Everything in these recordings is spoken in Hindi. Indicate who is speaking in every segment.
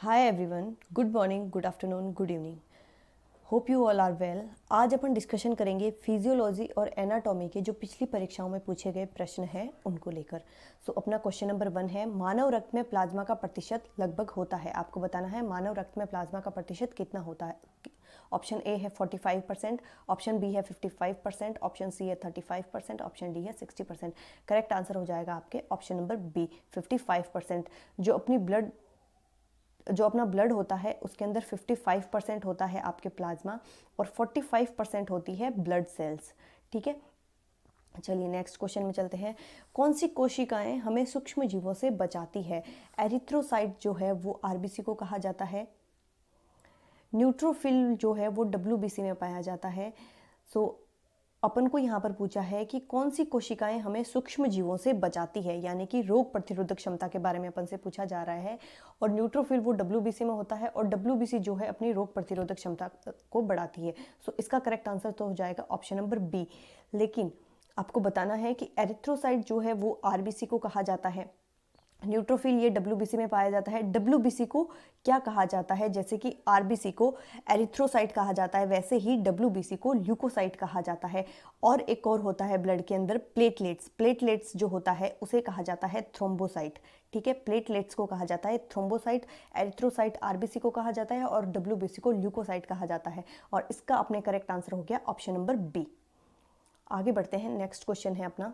Speaker 1: Hi everyone, good morning, good afternoon, good evening. Hope you all are well. आज अपन डिस्कशन करेंगे फिजियोलॉजी और एनाटॉमी के जो पिछली परीक्षाओं में पूछे गए प्रश्न हैं उनको लेकर। सो अपना क्वेश्चन नंबर 1 है, मानव रक्त में प्लाज्मा का प्रतिशत लगभग होता है। आपको बताना है मानव रक्त में प्लाज्मा का प्रतिशत कितना होता है। ऑप्शन ए है 45%, ऑप्शन बी है 55%, ऑप्शन सी है 35%, ऑप्शन डी है 60%। करेक्ट आंसर हो जाएगा आपके ऑप्शन नंबर बी 55%। जो अपना ब्लड होता है उसके अंदर 55% होता है आपके प्लाज्मा और 45% होती है ब्लड सेल्स। ठीक है, चलिए नेक्स्ट क्वेश्चन में चलते हैं। कौन सी कोशिकाएं हमें सूक्ष्म जीवों से बचाती है? एरिथ्रोसाइट जो है वो आरबीसी को कहा जाता है। न्यूट्रोफिल जो है वो डब्ल्यूबीसी में पाया जाता है। सो अपन को यहाँ पर पूछा है कि कौन सी कोशिकाएं हमें सूक्ष्म जीवों से बचाती है, यानी कि रोग प्रतिरोधक क्षमता के बारे में अपन से पूछा जा रहा है। और न्यूट्रोफिल वो डब्ल्यूबीसी में होता है और डब्ल्यूबीसी जो है अपनी रोग प्रतिरोधक क्षमता को बढ़ाती है। सो इसका करेक्ट आंसर तो हो जाएगा ऑप्शन नंबर बी। लेकिन आपको बताना है कि एरिथ्रोसाइट जो है वो आरबीसी को कहा जाता है, न्यूट्रोफिल ये डब्ल्यूबीसी में पाया जाता है। डब्ल्यूबीसी को क्या कहा जाता है? जैसे कि आरबीसी को एरिथ्रोसाइट कहा जाता है, वैसे ही डब्ल्यूबीसी को ल्यूकोसाइट कहा जाता है। और एक और होता है ब्लड के अंदर प्लेटलेट्स। प्लेटलेट्स जो होता है उसे कहा जाता है थ्रोम्बोसाइट। ठीक है, प्लेटलेट्स को कहा जाता है थ्रोम्बोसाइट। एरिथ्रोसाइट आरबीसी को कहा जाता है और डब्ल्यूबीसी को ल्यूकोसाइट कहा जाता है। और इसका अपने करेक्ट आंसर हो गया ऑप्शन नंबर बी। आगे बढ़ते हैं, नेक्स्ट क्वेश्चन है अपना।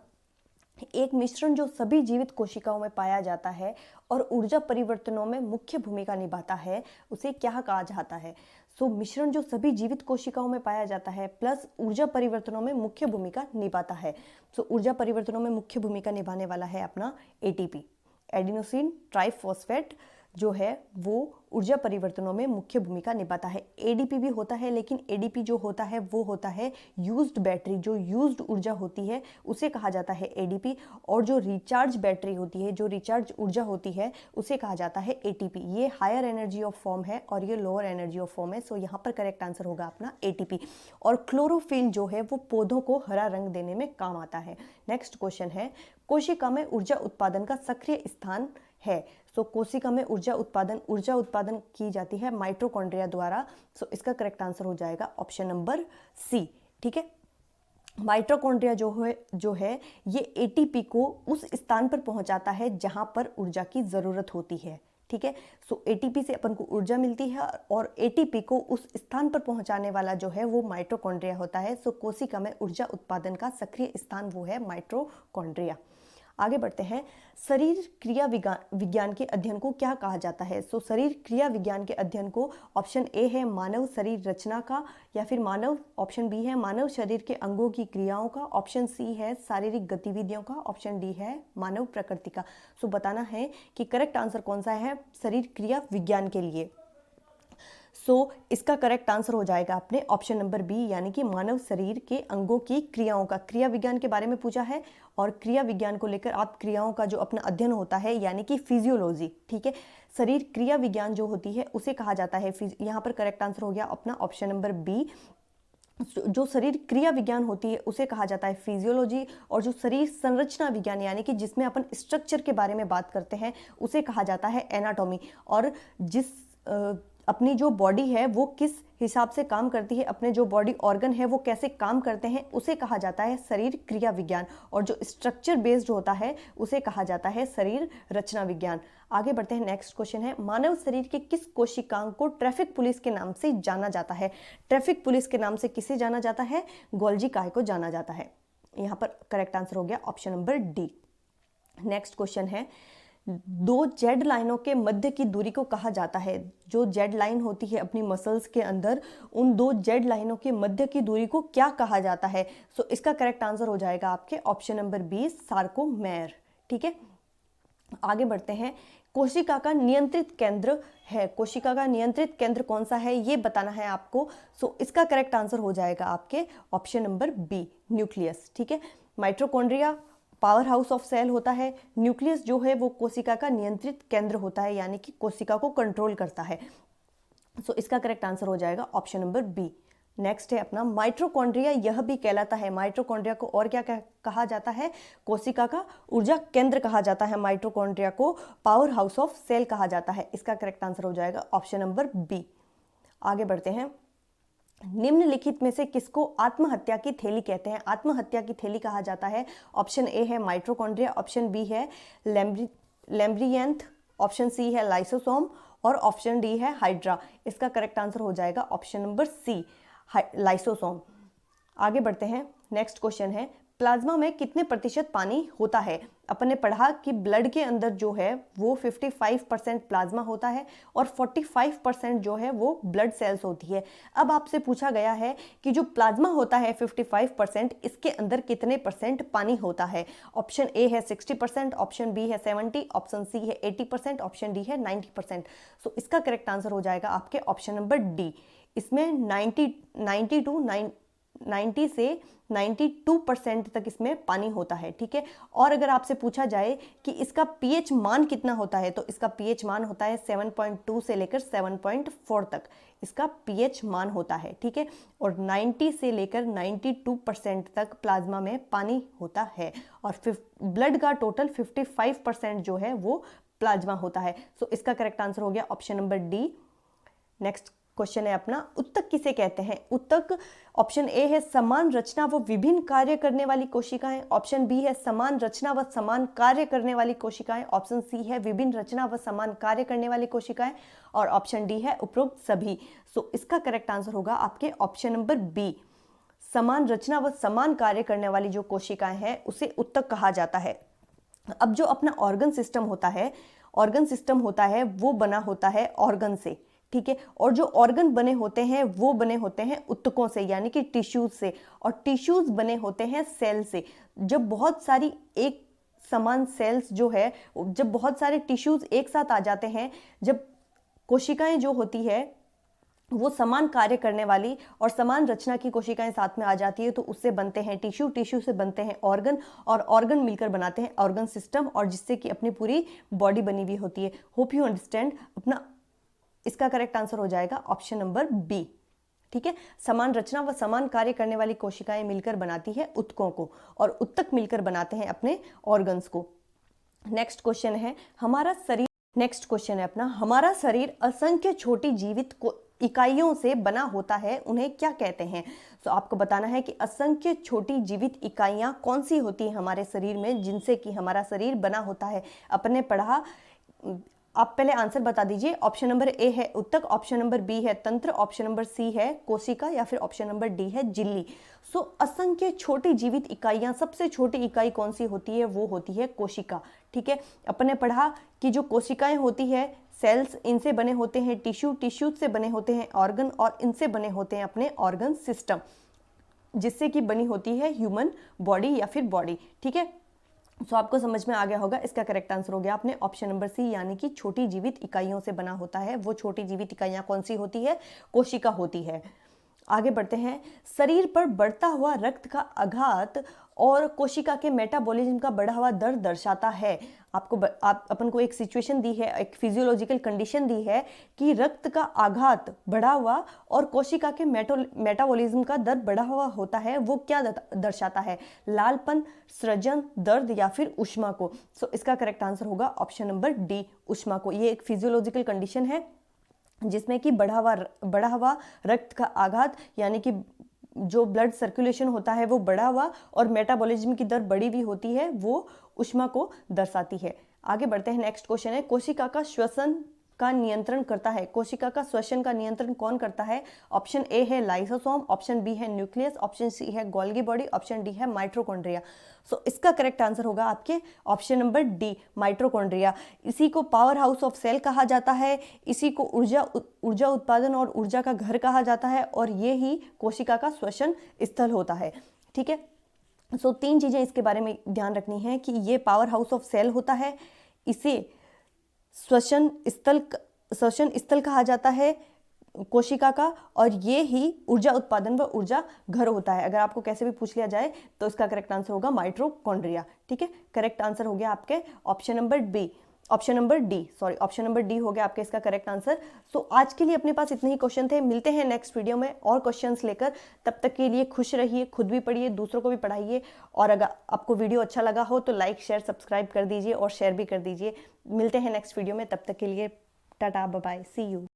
Speaker 1: एक मिश्रण जो सभी जीवित कोशिकाओं में पाया जाता है और ऊर्जा परिवर्तनों में मुख्य भूमिका निभाता है, उसे क्या कहा जाता है? मिश्रण जो सभी जीवित कोशिकाओं में पाया जाता है प्लस ऊर्जा परिवर्तनों में मुख्य भूमिका निभाता है। ऊर्जा परिवर्तनों में मुख्य भूमिका निभाने वाला है अपना एटीपी, एडिनोसिन ट्राइफॉस्फेट जो है वो ऊर्जा परिवर्तनों में मुख्य भूमिका निभाता है। एडीपी भी होता है, लेकिन एडीपी जो होता है वो होता है यूज्ड बैटरी, जो यूज्ड ऊर्जा होती है उसे कहा जाता है एडीपी। और जो रिचार्ज बैटरी होती है, जो रिचार्ज ऊर्जा होती है उसे कहा जाता है एटीपी। ये हायर एनर्जी ऑफ फॉर्म है और ये लोअर एनर्जी ऑफ फॉर्म है। यहाँ पर करेक्ट आंसर होगा अपना एटीपी। और क्लोरोफिल जो है वो पौधों को हरा रंग देने में काम आता है। नेक्स्ट क्वेश्चन है, कोशिका में ऊर्जा उत्पादन का सक्रिय स्थान है। कोशिका में ऊर्जा उत्पादन की जाती है माइटोकॉन्ड्रिया द्वारा। इसका करेक्ट आंसर हो जाएगा ऑप्शन नंबर सी। ठीक है, माइटोकॉन्ड्रिया जो है ये एटीपी को उस स्थान पर पहुंचाता है जहां पर ऊर्जा की जरूरत होती है। ठीक है, एटीपी से अपन को ऊर्जा मिलती है और एटीपी को उस स्थान पर पहुंचाने वाला जो है वो माइटोकॉन्ड्रिया होता है। कोशिका में ऊर्जा उत्पादन का सक्रिय स्थान वो है माइटोकॉन्ड्रिया। आगे बढ़ते हैं, शरीर क्रिया विज्ञान के अध्ययन को क्या कहा जाता है? शरीर क्रिया विज्ञान के अध्ययन को ऑप्शन ए है मानव शरीर रचना का, या फिर ऑप्शन बी है मानव शरीर के अंगों की क्रियाओं का, ऑप्शन सी है शारीरिक गतिविधियों का, ऑप्शन डी है मानव प्रकृति का। बताना है कि करेक्ट आंसर कौन सा है शरीर क्रिया विज्ञान के लिए। इसका करेक्ट आंसर हो जाएगा अपने ऑप्शन नंबर बी, यानी कि मानव शरीर के अंगों की क्रियाओं का। क्रिया विज्ञान के बारे में पूछा है और क्रिया विज्ञान को लेकर आप क्रियाओं का जो अपना अध्ययन होता है यानी कि फिजियोलॉजी। ठीक है, शरीर क्रिया विज्ञान जो होती है उसे कहा जाता है। यहाँ पर करेक्ट आंसर हो गया अपना ऑप्शन नंबर बी। जो शरीर क्रिया विज्ञान होती है उसे कहा जाता है फिजियोलॉजी, और जो शरीर संरचना विज्ञान यानी कि जिसमें अपन स्ट्रक्चर के बारे में बात करते हैं उसे कहा जाता है एनाटॉमी। और जिस अपनी जो बॉडी है वो किस हिसाब से काम करती है, अपने जो बॉडी ऑर्गन है वो कैसे काम करते हैं, उसे कहा जाता है शरीर क्रिया विज्ञान। और जो स्ट्रक्चर बेस्ड होता है उसे कहा जाता है शरीर रचना विज्ञान। आगे बढ़ते हैं, नेक्स्ट क्वेश्चन है, मानव शरीर के किस कोशिकांग को ट्रैफिक पुलिस के नाम से जाना जाता है? ट्रैफिक पुलिस के नाम से किसे जाना जाता है? गोल्जी काय को जाना जाता है। यहाँ पर करेक्ट आंसर हो गया option number D. Next question है, दो जेड लाइनों के मध्य की दूरी को कहा जाता है। जो जेड लाइन होती है अपनी मसल्स के अंदर, उन दो जेड लाइनों के मध्य की दूरी को क्या कहा जाता है? इसका करेक्ट आंसर हो जाएगा आपके ऑप्शन नंबर बी, सार्कोमेर। ठीक है, आगे बढ़ते हैं, कोशिका का नियंत्रित केंद्र है। कोशिका का नियंत्रित केंद्र कौन सा है ये बताना है आपको। इसका करेक्ट आंसर हो जाएगा आपके ऑप्शन नंबर बी, न्यूक्लियस। ठीक है, mitochondria power house of cell होता है, न्यूक्लियस जो है वो कोशिका का नियंत्रित केंद्र होता है, यानी कि कोशिका को कंट्रोल करता है। इसका करेक्ट आंसर हो जाएगा ऑप्शन नंबर बी, नेक्स्ट है अपना माइटोकॉन्ड्रिया, यह भी कहलाता है, माइटोकॉन्ड्रिया को और क्या कहा जाता है, कोशिका का ऊर्जा केंद्र कहा जाता है, माइटोकॉन्ड्रिया को पावर हाउस ऑफ सेल कहा जाता है। इसका करेक्ट आंसर हो जाएगा ऑप्शन नंबर बी। आगे बढ़ते हैं, निम्नलिखित में से किसको आत्महत्या की थैली कहते हैं? आत्महत्या की थैली कहा जाता है। ऑप्शन ए है माइटोकॉन्ड्रिया, ऑप्शन बी है लैम्ब्रियंथ, ऑप्शन सी है लाइसोसोम और ऑप्शन डी है हाइड्रा। इसका करेक्ट आंसर हो जाएगा ऑप्शन नंबर सी, लाइसोसोम। आगे बढ़ते हैं, नेक्स्ट क्वेश्चन है, प्लाज्मा में कितने प्रतिशत पानी होता है? अपन ने पढ़ा कि ब्लड के अंदर जो है वो 55% प्लाज्मा होता है और 45% जो है वो ब्लड सेल्स होती है। अब आपसे पूछा गया है कि जो प्लाज्मा होता है 55%, इसके अंदर कितने परसेंट पानी होता है? ऑप्शन ए है 60%, ऑप्शन बी है 70%, ऑप्शन सी है 80%, ऑप्शन डी है 90%। सो इसका करेक्ट आंसर हो जाएगा आपके ऑप्शन नंबर डी। इसमें 90 से 92% तक इसमें पानी होता है, ठीक है। और अगर आपसे पूछा जाए कि इसका पीएच मान कितना होता है, तो इसका पीएच मान होता है 7.2 से लेकर 7.4 तक इसका पीएच मान होता है, ठीक है। और 90 से लेकर 92% तक प्लाज्मा में पानी होता है और ब्लड का टोटल 55% जो है वो प्लाज्मा होता है। सो इसका करेक्ट आंसर हो गया option number D. Next question है अपना, उत्तक किसे कहते हैं? उत्तक, ऑप्शन ए है समान रचना व विभिन्न कार्य करने वाली कोशिकाएं, ऑप्शन बी है समान रचना व समान कार्य करने वाली कोशिकाएं, ऑप्शन सी है विभिन्न रचना व समान कार्य करने वाली कोशिकाएं और ऑप्शन डी है उपरोक्त सभी। सो इसका करेक्ट आंसर होगा आपके ऑप्शन नंबर बी, समान रचना व समान कार्य करने वाली जो कोशिकाएं हैं उसे उत्तक कहा जाता है। अब जो अपना ऑर्गन सिस्टम होता है वो बना होता है ऑर्गन से, ठीक है। और जो ऑर्गन बने होते हैं वो बने होते हैं उत्तकों से, यानी कि टिश्यूज से, और टिश्यूज बने होते हैं सेल से। जब बहुत सारी एक समान सेल्स जो है, जब बहुत सारे टिश्यूज एक साथ आ जाते हैं, जब कोशिकाएं जो होती है वो समान कार्य करने वाली और समान रचना की कोशिकाएं साथ में आ जाती है, तो उससे बनते हैं टिश्यू, टिश्यू से बनते हैं ऑर्गन और ऑर्गन मिलकर बनाते हैं ऑर्गन सिस्टम, और जिससे कि अपनी पूरी बॉडी बनी हुई होती है। होप यू अंडरस्टैंड अपना। इसका करेक्ट आंसर हो जाएगा ऑप्शन नंबर बी, ठीक है। समान रचना व समान कार्य करने वाली कोशिकाएं मिलकर बनाती है उत्तकों को और उत्तक मिलकर बनाते हैं अपने ऑर्गन्स को। नेक्स्ट क्वेश्चन है, हमारा शरीर असंख्य छोटी जीवित इकाइयों से बना होता है, उन्हें क्या कहते हैं? तो आपको बताना है कि असंख्य छोटी जीवित इकाइयां कौन सी होती हैं हमारे शरीर में, जिनसे कि हमारा शरीर बना होता है। अपने पढ़ा, आप पहले आंसर बता दीजिए। ऑप्शन नंबर ए है उत्तक, ऑप्शन नंबर बी है तंत्र, ऑप्शन नंबर सी है कोशिका या फिर ऑप्शन नंबर डी है झिल्ली। सो असंख्य छोटी जीवित इकाइयां, सबसे छोटी इकाई कौन सी होती है? वो होती है कोशिका, ठीक है। अपने पढ़ा कि जो कोशिकाएं होती है सेल्स, इनसे बने होते हैं टिश्यू, टिश्यू से बने होते हैं ऑर्गन और इनसे बने होते हैं अपने ऑर्गन सिस्टम, जिससे कि बनी होती है ह्यूमन बॉडी या फिर बॉडी, ठीक है। सो आपको समझ में आ गया होगा। इसका करेक्ट आंसर हो गया आपने ऑप्शन नंबर सी, यानी कि छोटी जीवित इकाइयों से बना होता है। वो छोटी जीवित इकाइयां कौन सी होती है? कोशिका होती है। आगे बढ़ते हैं, शरीर पर बढ़ता हुआ रक्त का आघात और कोशिका के मेटाबॉलिज्म का बढ़ा हुआ दर दर्शाता है। अपन को एक सिचुएशन दी है, एक फिजियोलॉजिकल कंडीशन दी है कि रक्त का आघात बढ़ा हुआ और कोशिका के मेटाबॉलिज्म का दर बढ़ा हुआ होता है। वो क्या दर्शाता है? लालपन, सृजन, दर्द या फिर ऊष्मा को। सो इसका करेक्ट आंसर होगा ऑप्शन नंबर डी, ऊष्मा को। ये एक फिजियोलॉजिकल कंडीशन है जिसमें कि बढ़ा हुआ रक्त का आघात, यानी कि जो ब्लड सर्कुलेशन होता है वो बढ़ा हुआ और मेटाबॉलिज्म की दर बढ़ी हुई होती है, वो ऊष्मा को दर्शाती है। आगे बढ़ते हैं, नेक्स्ट क्वेश्चन है, कोशिका का श्वसन का नियंत्रण करता है। कोशिका का श्वसन का नियंत्रण कौन करता है? ऑप्शन ए है लाइसोसोम, ऑप्शन बी है न्यूक्लियस, ऑप्शन सी है गोल्गी बॉडी, ऑप्शन डी है माइटोकॉन्ड्रिया। सो इसका करेक्ट आंसर होगा आपके ऑप्शन नंबर डी, माइटोकॉन्ड्रिया। इसी को पावर हाउस ऑफ सेल कहा जाता है, इसी को ऊर्जा उत्पादन और ऊर्जा का घर कहा जाता है, और ये ही कोशिका का श्वसन स्थल होता है, ठीक है। सो 3 चीजें इसके बारे में ध्यान रखनी है कि ये पावर हाउस ऑफ सेल होता है, इसे श्वसन स्थल कहा जाता है कोशिका का, और ये ही ऊर्जा उत्पादन व ऊर्जा घर होता है। अगर आपको कैसे भी पूछ लिया जाए तो इसका करेक्ट आंसर होगा माइटोकॉन्ड्रिया, ठीक है। करेक्ट आंसर हो गया आपके option number B. Option number D हो गया आपके इसका करेक्ट आंसर। सो आज के लिए अपने पास इतने ही क्वेश्चन थे। मिलते हैं नेक्स्ट वीडियो में और क्वेश्चंस लेकर। तब तक के लिए खुश रहिए, खुद भी पढ़िए, दूसरों को भी पढ़ाइए। और अगर आपको वीडियो अच्छा लगा हो तो लाइक शेयर सब्सक्राइब कर दीजिए और शेयर भी कर दीजिए। मिलते हैं नेक्स्ट वीडियो में, तब तक के लिए tata bye bye, see you.